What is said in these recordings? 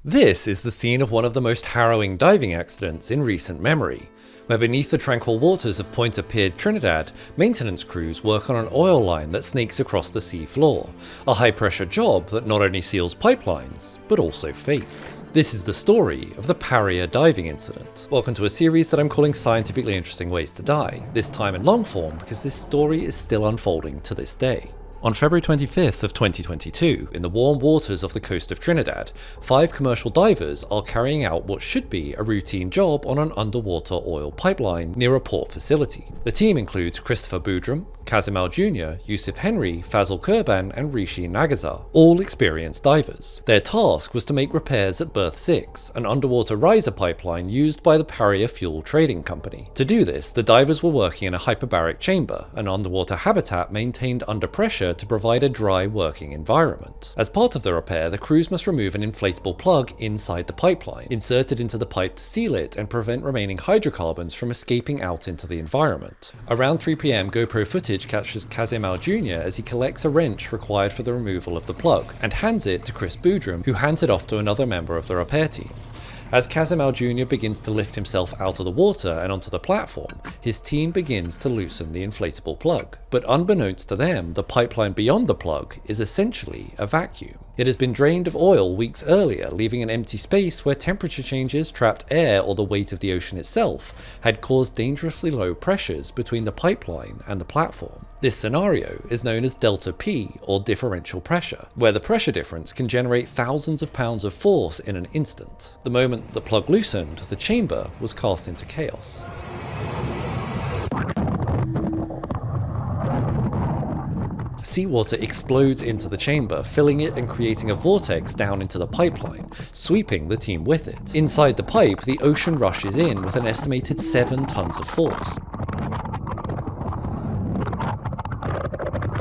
This is the scene of one of the most harrowing diving accidents in recent memory, where beneath the tranquil waters of Point-à-Pied, Trinidad, maintenance crews work on an oil line that snakes across the sea floor, a high-pressure job that not only seals pipelines, but also fates. This is the story of the Paria diving incident. Welcome to a series that I'm calling Scientifically Interesting Ways to Die, this time in long form because this story is still unfolding to this day. On February 25th of 2022, in the warm waters off the coast of Trinidad, 5 commercial divers are carrying out what should be a routine job on an underwater oil pipeline near a port facility. The team includes Christopher Boudram, Kazimel Jr., Yusuf Henry, Fazal Kurban, and Rishi Nagazar, all experienced divers. Their task was to make repairs at Berth 6, an underwater riser pipeline used by the Paria Fuel Trading Company. To do this, the divers were working in a hyperbaric chamber, an underwater habitat maintained under pressure to provide a dry working environment. As part of the repair, the crews must remove an inflatable plug inside the pipeline, inserted into the pipe to seal it and prevent remaining hydrocarbons from escaping out into the environment. Around 3 PM, GoPro footage captures Kazimel Jr. as he collects a wrench required for the removal of the plug, and hands it to Chris Boudram, who hands it off to another member of the repair team. As Kazimel Jr. begins to lift himself out of the water and onto the platform, his team begins to loosen the inflatable plug. But unbeknownst to them, the pipeline beyond the plug is essentially a vacuum. It has been drained of oil weeks earlier, leaving an empty space where temperature changes, trapped air, or the weight of the ocean itself had caused dangerously low pressures between the pipeline and the platform. This scenario is known as delta P, or differential pressure, where the pressure difference can generate thousands of pounds of force in an instant. The moment the plug loosened, the chamber was cast into chaos. Seawater explodes into the chamber, filling it and creating a vortex down into the pipeline, sweeping the team with it. Inside the pipe, the ocean rushes in with an estimated 7 tons of force.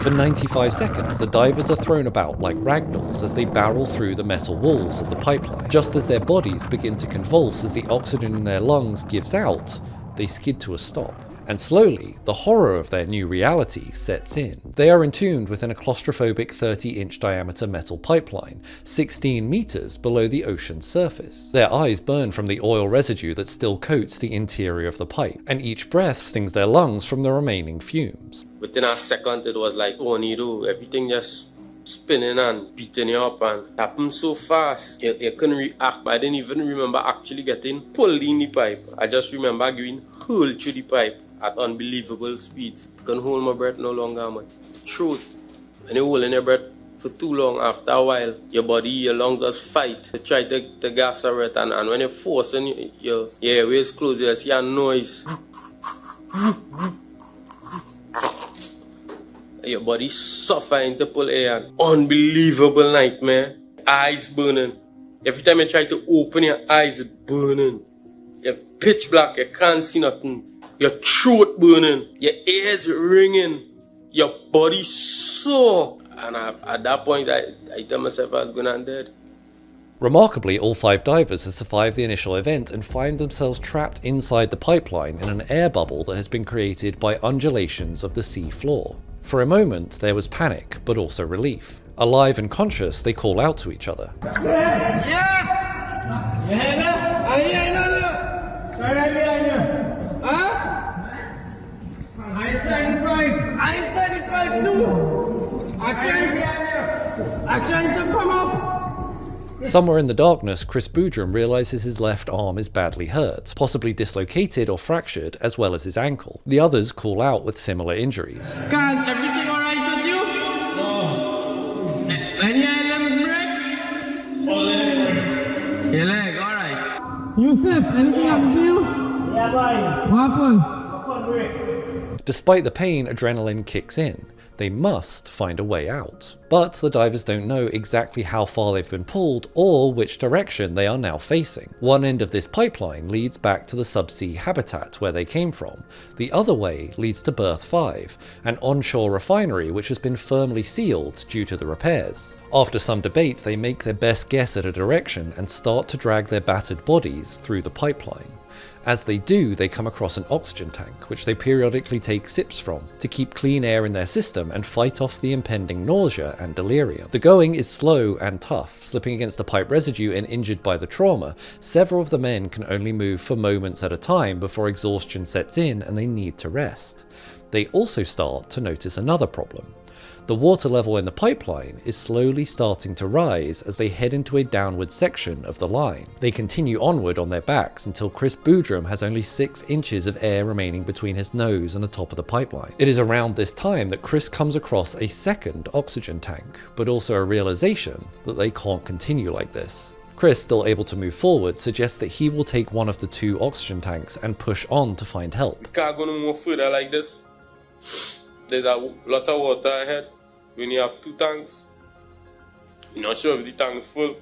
For 95 seconds, the divers are thrown about like ragdolls as they barrel through the metal walls of the pipeline. Just as their bodies begin to convulse as the oxygen in their lungs gives out, they skid to a stop. And slowly, the horror of their new reality sets in. They are entombed within a claustrophobic 30-inch diameter metal pipeline, 16 meters below the ocean's surface. Their eyes burn from the oil residue that still coats the interior of the pipe, and each breath stings their lungs from the remaining fumes. Within a second, it was like, oh, Nido, everything just spinning and beating you up, and it happened so fast. You couldn't react. I didn't even remember actually getting pulled in the pipe. I just remember going hurled through the pipe at unbelievable speeds. Couldn't hold my breath no longer, man. Truth. When you're holding your breath for too long, after a while, your body, your lungs just fight. You try to gas a breath, and when you're forcing your airways close, you see a noise. Your body suffering to pull air. Unbelievable nightmare. Eyes burning. Every time you try to open your eyes, it's burning. You're pitch black, you can't see nothing. Your throat burning, your ears ringing, your body sore. And at that point, I tell myself I was going to end dead. Remarkably, all 5 divers have survived the initial event and find themselves trapped inside the pipeline in an air bubble that has been created by undulations of the sea floor. For a moment, there was panic, but also relief. Alive and conscious, they call out to each other. Somewhere in the darkness, Chris Boudram realizes his left arm is badly hurt, possibly dislocated or fractured, as well as his ankle. The others call out with similar injuries. Guys, everything alright with you? No. Any limbs break? Your leg, alright. Yusuf, anything happen to you? Yeah, boy. What happened? Despite the pain, adrenaline kicks in. They must find a way out. But the divers don't know exactly how far they've been pulled or which direction they are now facing. One end of this pipeline leads back to the subsea habitat where they came from. The other way leads to Berth 5, an onshore refinery which has been firmly sealed due to the repairs. After some debate, they make their best guess at a direction and start to drag their battered bodies through the pipeline. As they do, they come across an oxygen tank, which they periodically take sips from to keep clean air in their system and fight off the impending nausea and delirium. The going is slow and tough, slipping against the pipe residue and injured by the trauma. Several of the men can only move for moments at a time before exhaustion sets in and they need to rest. They also start to notice another problem. The water level in the pipeline is slowly starting to rise as they head into a downward section of the line. They continue onward on their backs until Chris Boodram has only 6 inches of air remaining between his nose and the top of the pipeline. It is around this time that Chris comes across a second oxygen tank, but also a realization that they can't continue like this. Chris, still able to move forward, suggests that he will take one of the 2 oxygen tanks and push on to find help. We can't go no more further like this. There's a lot of water ahead. When you have 2 tanks, you're not sure if the tank is full.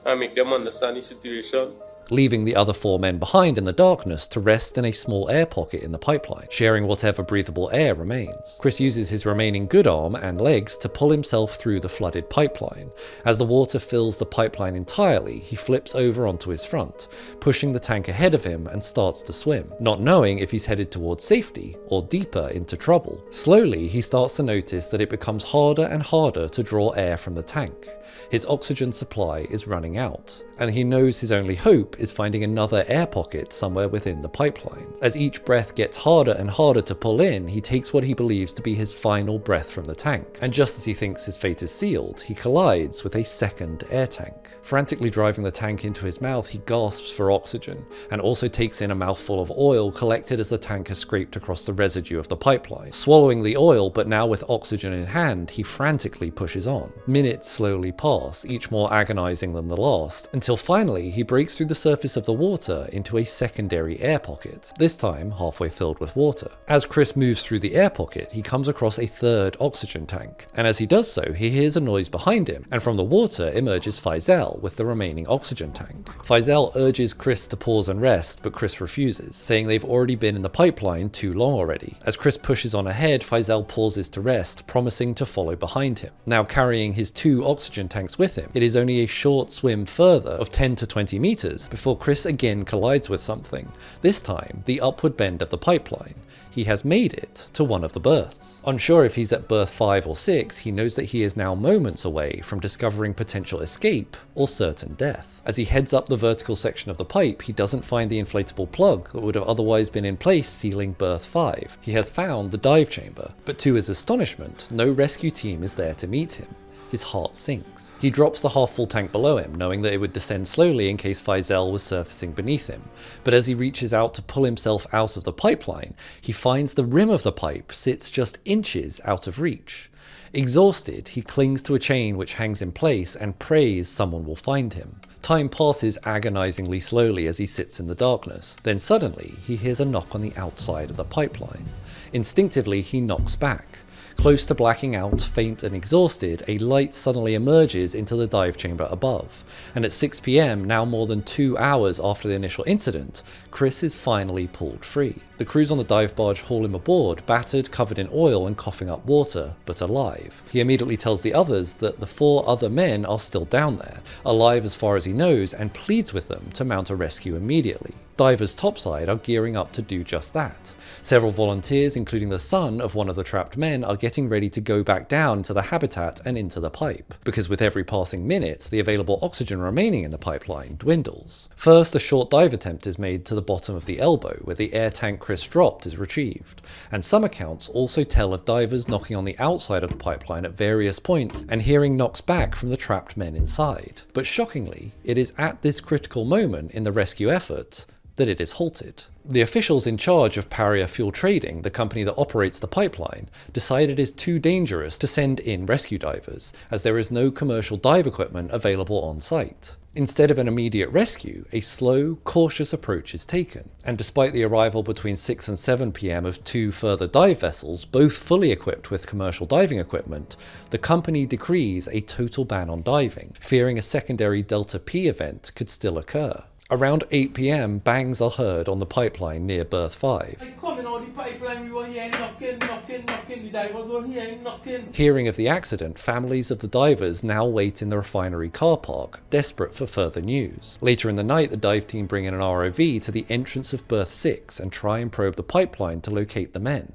I make them understand the situation. Leaving the other 4 men behind in the darkness to rest in a small air pocket in the pipeline, sharing whatever breathable air remains. Chris uses his remaining good arm and legs to pull himself through the flooded pipeline. As the water fills the pipeline entirely, he flips over onto his front, pushing the tank ahead of him and starts to swim, not knowing if he's headed towards safety or deeper into trouble. Slowly, he starts to notice that it becomes harder and harder to draw air from the tank. His oxygen supply is running out, and he knows his only hope is finding another air pocket somewhere within the pipeline. As each breath gets harder and harder to pull in, he takes what he believes to be his final breath from the tank, and just as he thinks his fate is sealed, he collides with a second air tank. Frantically driving the tank into his mouth, he gasps for oxygen, and also takes in a mouthful of oil collected as the tank has scraped across the residue of the pipeline. Swallowing the oil, but now with oxygen in hand, he frantically pushes on. Minutes slowly pass, each more agonizing than the last, until finally he breaks through the surface of the water into a secondary air pocket, this time halfway filled with water. As Chris moves through the air pocket, he comes across a third oxygen tank, and as he does so, he hears a noise behind him, and from the water emerges Faisal with the remaining oxygen tank. Faisal urges Chris to pause and rest, but Chris refuses, saying they've already been in the pipeline too long already. As Chris pushes on ahead, Faisal pauses to rest, promising to follow behind him. Now carrying his 2 oxygen tanks with him, it is only a short swim further of 10 to 20 meters before Chris again collides with something, this time the upward bend of the pipeline. He has made it to one of the berths. Unsure if he's at berth 5 or 6, he knows that he is now moments away from discovering potential escape or certain death. As he heads up the vertical section of the pipe, he doesn't find the inflatable plug that would have otherwise been in place sealing berth 5. He has found the dive chamber, but to his astonishment, no rescue team is there to meet him. His heart sinks. He drops the half-full tank below him, knowing that it would descend slowly in case Faisal was surfacing beneath him. But as he reaches out to pull himself out of the pipeline, he finds the rim of the pipe sits just inches out of reach. Exhausted, he clings to a chain which hangs in place and prays someone will find him. Time passes agonizingly slowly as he sits in the darkness. Then suddenly, he hears a knock on the outside of the pipeline. Instinctively, he knocks back. Close to blacking out, faint and exhausted, a light suddenly emerges into the dive chamber above, and at 6 PM, now more than 2 hours after the initial incident, Chris is finally pulled free. The crews on the dive barge haul him aboard, battered, covered in oil and coughing up water, but alive. He immediately tells the others that the 4 other men are still down there, alive as far as he knows, and pleads with them to mount a rescue immediately. Divers topside are gearing up to do just that. Several volunteers, including the son of one of the trapped men, are getting ready to go back down into the habitat and into the pipe, because with every passing minute, the available oxygen remaining in the pipeline dwindles. First, a short dive attempt is made to the bottom of the elbow, where the air tank Chris dropped is retrieved, and some accounts also tell of divers knocking on the outside of the pipeline at various points and hearing knocks back from the trapped men inside. But shockingly, it is at this critical moment in the rescue effort that it is halted. The officials in charge of Paria Fuel Trading, the company that operates the pipeline, decide it is too dangerous to send in rescue divers, as there is no commercial dive equipment available on site. Instead of an immediate rescue, a slow, cautious approach is taken, and despite the arrival between 6 and 7 PM of 2 further dive vessels, both fully equipped with commercial diving equipment, the company decrees a total ban on diving, fearing a secondary Delta P event could still occur. Around 8 p.m, bangs are heard on the pipeline near berth 5. Coming out the pipeline, we were hearing knocking. The divers were hearing knocking. Hearing of the accident, families of the divers now wait in the refinery car park, desperate for further news. Later in the night, the dive team bring in an ROV to the entrance of berth 6 and try and probe the pipeline to locate the men.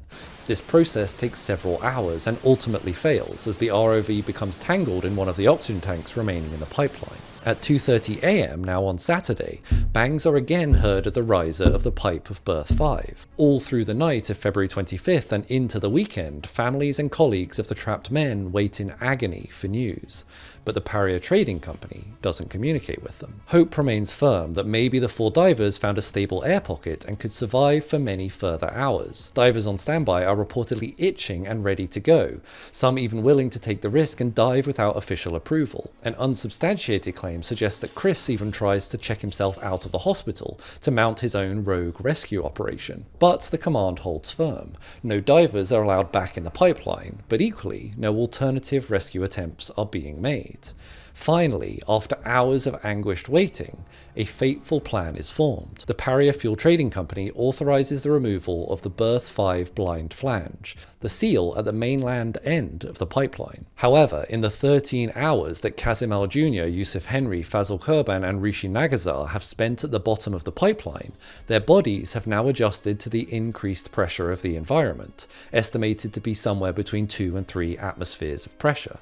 This process takes several hours and ultimately fails as the ROV becomes tangled in one of the oxygen tanks remaining in the pipeline. At 2:30 a.m, now on Saturday, bangs are again heard at the riser of the pipe of berth 5. All through the night of February 25th and into the weekend, families and colleagues of the trapped men wait in agony for news. But the Paria Trading Company doesn't communicate with them. Hope remains firm that maybe the 4 divers found a stable air pocket and could survive for many further hours. Divers on standby are reportedly itching and ready to go, some even willing to take the risk and dive without official approval. An unsubstantiated claim suggests that Chris even tries to check himself out of the hospital to mount his own rogue rescue operation. But the command holds firm. No divers are allowed back in the pipeline, but equally, no alternative rescue attempts are being made. Finally, after hours of anguished waiting, a fateful plan is formed. The Paria Fuel Trading Company authorises the removal of the berth 5 blind flange, the seal at the mainland end of the pipeline. However, in the 13 hours that Kazim Al Jr., Yusuf Henry, Fazal Kurban and Rishi Nagazar have spent at the bottom of the pipeline, their bodies have now adjusted to the increased pressure of the environment, estimated to be somewhere between 2 and 3 atmospheres of pressure.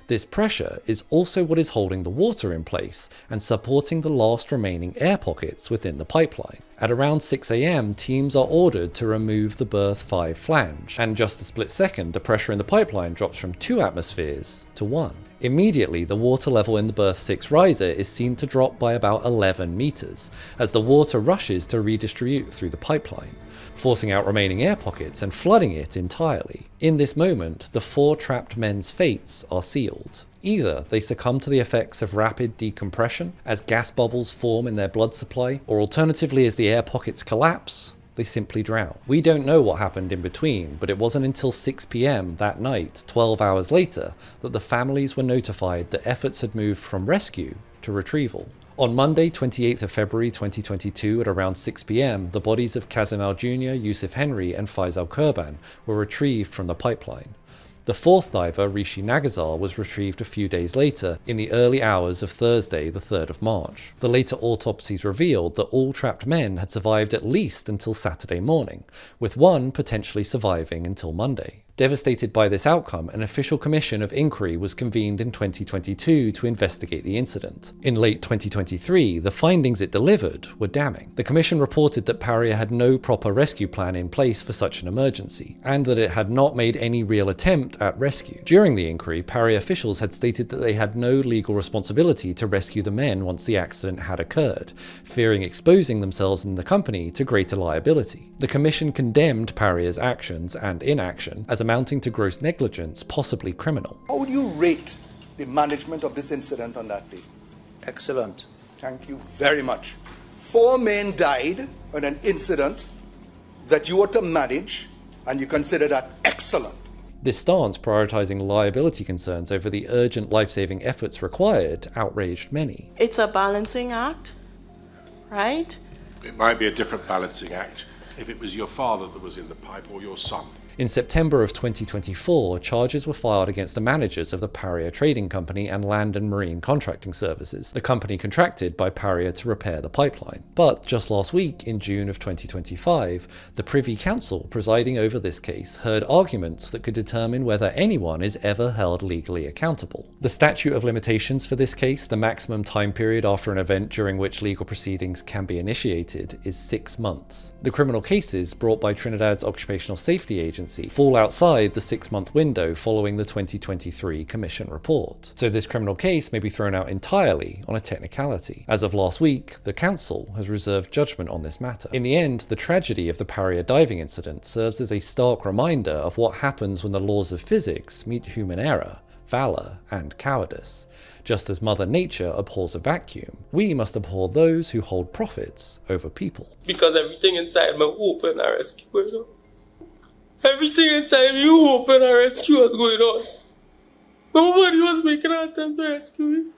This pressure is also what is holding the water in place and supporting the last remaining air pockets within the pipeline. At around 6 a.m, teams are ordered to remove the berth 5 flange, and just a split second, the pressure in the pipeline drops from 2 atmospheres to 1. Immediately, the water level in the berth 6 riser is seen to drop by about 11 meters, as the water rushes to redistribute through the pipeline, forcing out remaining air pockets and flooding it entirely. In this moment, the 4 trapped men's fates are sealed. Either they succumb to the effects of rapid decompression, as gas bubbles form in their blood supply, or alternatively as the air pockets collapse, they simply drown. We don't know what happened in between, but it wasn't until 6 p.m. that night, 12 hours later, that the families were notified that efforts had moved from rescue to retrieval. On Monday, 28th of February 2022 at around 6 p.m, the bodies of Kazim Al Jr., Yusuf Henry and Faisal Kurban were retrieved from the pipeline. The 4th diver, Rishi Nagazar, was retrieved a few days later in the early hours of Thursday, the 3rd of March. The later autopsies revealed that all trapped men had survived at least until Saturday morning, with one potentially surviving until Monday. Devastated by this outcome, an official commission of inquiry was convened in 2022 to investigate the incident. In late 2023, the findings it delivered were damning. The commission reported that Paria had no proper rescue plan in place for such an emergency, and that it had not made any real attempt at rescue. During the inquiry, Paria officials had stated that they had no legal responsibility to rescue the men once the accident had occurred, fearing exposing themselves and the company to greater liability. The commission condemned Paria's actions and inaction as amounting to gross negligence, possibly criminal. How would you rate the management of this incident on that day? Excellent. Thank you very much. 4 men died on an incident that you were to manage, and you consider that excellent. This stance, prioritizing liability concerns over the urgent life-saving efforts required, outraged many. It's a balancing act, right? It might be a different balancing act if it was your father that was in the pipe or your son. In September of 2024, charges were filed against the managers of the Paria Trading Company and Land and Marine Contracting Services, the company contracted by Paria to repair the pipeline. But just last week, in June of 2025, the Privy Council presiding over this case heard arguments that could determine whether anyone is ever held legally accountable. The statute of limitations for this case, the maximum time period after an event during which legal proceedings can be initiated, is 6 months. The criminal cases brought by Trinidad's Occupational Safety Agency fall outside the 6-month window following the 2023 Commission report. So this criminal case may be thrown out entirely on a technicality. As of last week, the Council has reserved judgment on this matter. In the end, the tragedy of the Paria diving incident serves as a stark reminder of what happens when the laws of physics meet human error, valor, and cowardice. Just as Mother Nature abhors a vacuum, we must abhor those who hold profits over people. Because everything inside me open and rescue going on. Everything inside me open and rescue was going on. Nobody was making an attempt to rescue me.